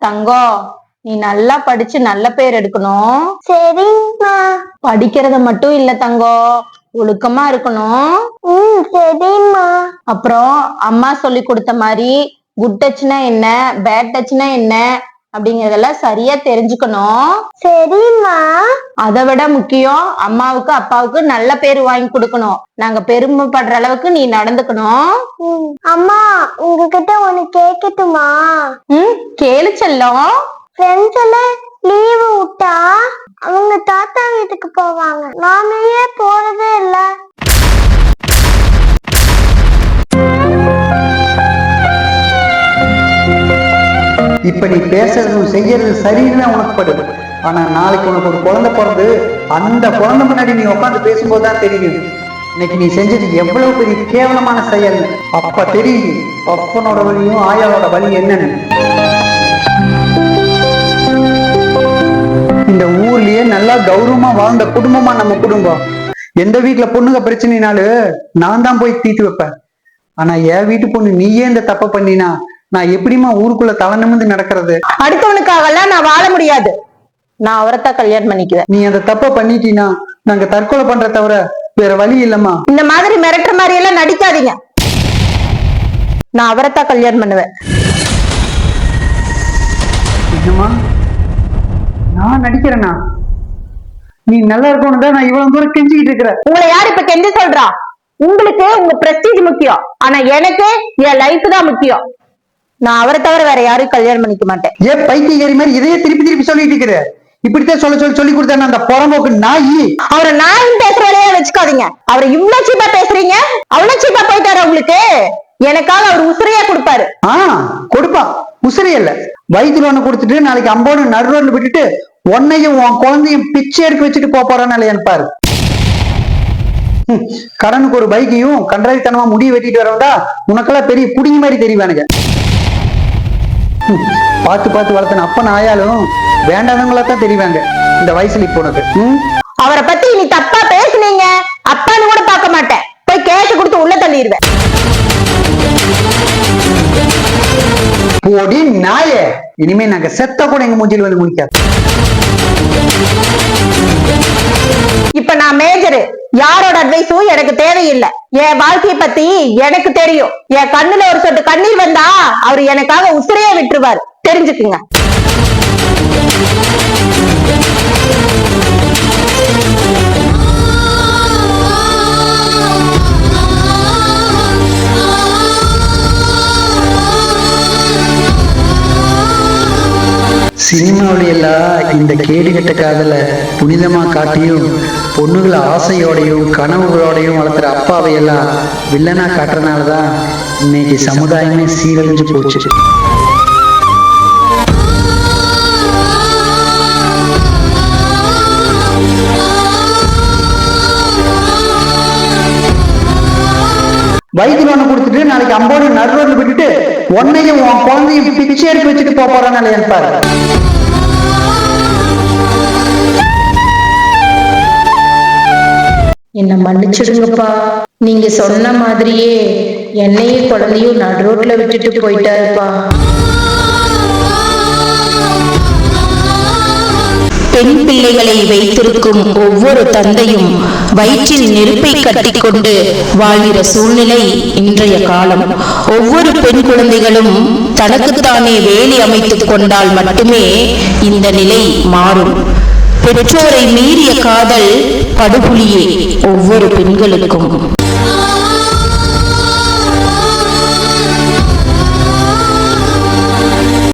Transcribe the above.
தங்கம், நீ நல்லா படிச்சு நல்ல பேர் எடுக்கணும். சரிங்கம்மா. படிக்கிறத மட்டும் இல்ல தங்கம், ஒழுக்கமா இருக்கணும். சரிம்மா. அப்புறம் அம்மா சொல்லி கொடுத்த மாதிரி குட் டச்னா என்ன, பேட் டச்னா என்ன அப்படிங்கறதெல்லாம் சரியா தெரிஞ்சுக்கணும். சரிம்மா. அதை விட முக்கியம், அம்மாவுக்கு அப்பாவுக்கு நல்ல பேரு வாங்கி கொடுக்கணும். நாங்க பெருமைப்படுற அளவுக்கு நீ நடந்துக்கணும். அம்மா, உங்ககிட்ட ஒண்ணு கேட்கட்டுமா? கேளு செல்லம். ஃப்ரெண்ட்ஸ் எல்லாம் லீவு விட்டா அவங்க தாத்தா வீட்டுக்கு போவாங்க. நாம ஏன் போறதே இல்ல? இப்ப நீ பேசுறதும் செய்யறது சரின்னு உனக்கு படுது. ஆனா நாளைக்கு உனக்கு ஒரு குழந்தை பிறந்து அந்த குழந்தை முன்னாடி நீ உட்காந்து பேசும்போதுதான் தெரியும் இன்னைக்கு நீ செஞ்சது எவ்வளவு பெரிய கேவலமான செயல். அப்ப தெரியுது அப்பனோட வழியும் ஆயாவோட வழி என்னன்னு. இந்த ஊர்லயே நல்லா கௌரவமா வாழ்ந்த குடும்பமா நம்ம குடும்பம். எந்த வீட்டுல பொண்ணுங்க பிரச்சனைனாலும் நான் தான் போய் தீர்த்து வைப்பேன். ஆனா என் வீட்டு பொண்ணு நீயே இந்த தப்ப பண்ணினா நான் எப்படிமா ஊருக்குள்ள தலை நிமிர்ந்து நடக்கிறது? அடுத்தவனுக்காகலாம் நான் வாழ முடியாது. நான் அவரைத்தான் கல்யாணம் பண்ணிக்குவேன். நீ அந்த தப்ப பண்ணிட்டீனா நாங்க தற்கொலை பண்ற தவிர வேற வழி இல்லம்மா. இந்த மாதிரி மிரட்டுற மாதிரி எல்லாம் நடிக்காதீங்க. நான் அவரைத்தான் கல்யாணம் பண்ணுவேன். என்னம்மா நான் நடிக்கிறேனா? நீ நல்லா இருக்கணும் தான் நான் இவ்வளவு தூரம் கெஞ்சிக்கிட்டு இருக்கிறேன். உங்களை யார் இப்ப கெஞ்சி சொல்றா? உங்களுக்கு உங்க பிரஸ்டீஜ் முக்கியம், ஆனா எனக்கு என் லைஃப் தான் முக்கியம். நான் அவரை தவிர வேற யாரும் கல்யாணம் பண்ணிக்க மாட்டேன். ஏன் பைத்தியக்காரி மாதிரி இதையே திருப்பி திருப்பி சொல்லிட்டு இருக்கிற? இப்படித்தான் சொல்லி கொடுத்தா அந்த புறம்போக்கு நாயி. அவரை நாயும் பேசுற வேலையா வச்சுக்காதீங்க. அவரை இவ்வளவு சீப்பா பேசுறீங்க. அவ்வளவு சீப்பா போயிட்டாரு உங்களுக்கு. எனக்காக அவர் உசிரியா கொடுப்பாரு. கொடுப்பா. உசிரி இல்ல, வயிற்றுல ஒண்ணு கொடுத்துட்டு நாளைக்கு அம்போன்னு நடுரோன்னு விட்டுட்டு உன்னையும் உன் குழந்தையும் பிச்சை எடுக்க வச்சுட்டு போறான்னு இல்லையான்னு பாரு. கடனுக்கு ஒரு பைக்கையும் கன்றாவித்தனமா முடிய வெட்டிட்டு வரவண்டா உனக்கெல்லாம் பெரிய புடிங்க மாதிரி தெரிவானுங்க. பார்த்து பார்த்து வளர்த்தன அப்பன் ஆயாலும் வேண்டாதவங்களத்தான் தெரிவாங்க இந்த வயசுல இப்போ உனக்கு. அவரை பத்தி நீ தப்பா பேசுனீங்க, அப்பான்னு கூட பார்க்க மாட்டேன். போய் கேஷ் கொடுத்து உள்ள தள்ளிடுவேன். போடி நாயே, இனிமே நாங்க செத்த கூட எங்க மூஞ்சில் வந்து முடிக்காது. இப்ப நான் மேஜரு, யாரோட அட்வைஸும் எனக்கு தேவையில்லை. என் வாழ்க்கைய பத்தி எனக்கு தெரியும். என் கண்ணுல ஒரு சொட்டு கண்ணீர் வந்தா அவரு எனக்காக உசிரையே விட்டுருவாரு, தெரிஞ்சுக்குங்க. சினிமாவில எல்லாம் இந்த கேடு கெட்ட காதல புனிதமா காட்டியும் பொண்ணுகளை ஆசையோடையும் கனவுகளோடையும் வளர்த்துற அப்பாவை எல்லாம் வில்லனா காட்டுறதுனாலதான் இன்னைக்கு சமுதாயமே சீரழிஞ்சு போச்சு. வயிற்றுல ஒண்ணு கொடுத்துட்டு நாளைக்கு அம்போடு நடுரோடு விட்டுட்டு உன்னையும் உன் குழந்தையும் பிச்சை எடுக்க வச்சுட்டு போறான்னு இருப்பாரு. என்ன மன்னிச்சிடுங்கப்பா. நீங்க சொன்ன மாதிரியே என்னையும் குழந்தையும் நடுரோட்ல விட்டுட்டு போயிட்டாருப்பா. பெண் பிள்ளைகளை வைத்திருக்கும் ஒவ்வொரு தந்தையும் வயிற்றில் நெருப்பை கட்டிக்கொண்டு வாழ்கிற சூழ்நிலை இன்றைய காலம். ஒவ்வொரு பெண் குழந்தைகளும் தனக்குத்தானே வேலி அமைத்துக் கொண்டால் மட்டுமே இந்த நிலை மாறும். பெற்றோரை மீறிய காதல் படுகொலியே ஒவ்வொரு பெண்களுக்கும்.